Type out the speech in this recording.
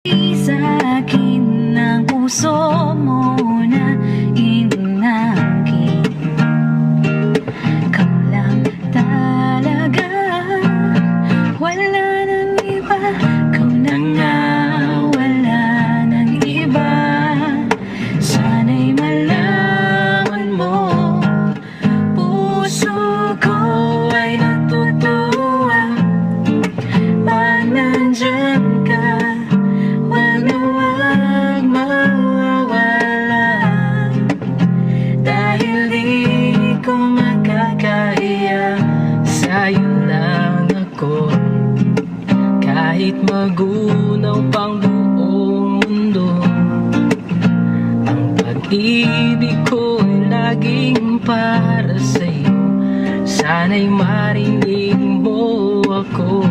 Sa'kin ang puso mo na inangkin. Ikaw lang talaga, wala nang iba. Ikaw na nga, wala nang iba. Sana'y malaman mo, puso ko ay natutuwa pag nandyan ka. Wag na wag mawawala, dahil di ko makakahiya. Sa'yo lang ako, kahit magunaw pang buong mundo. Ang pag-ibig ko ay laging para sa'yo. Sana'y marinig mo ako.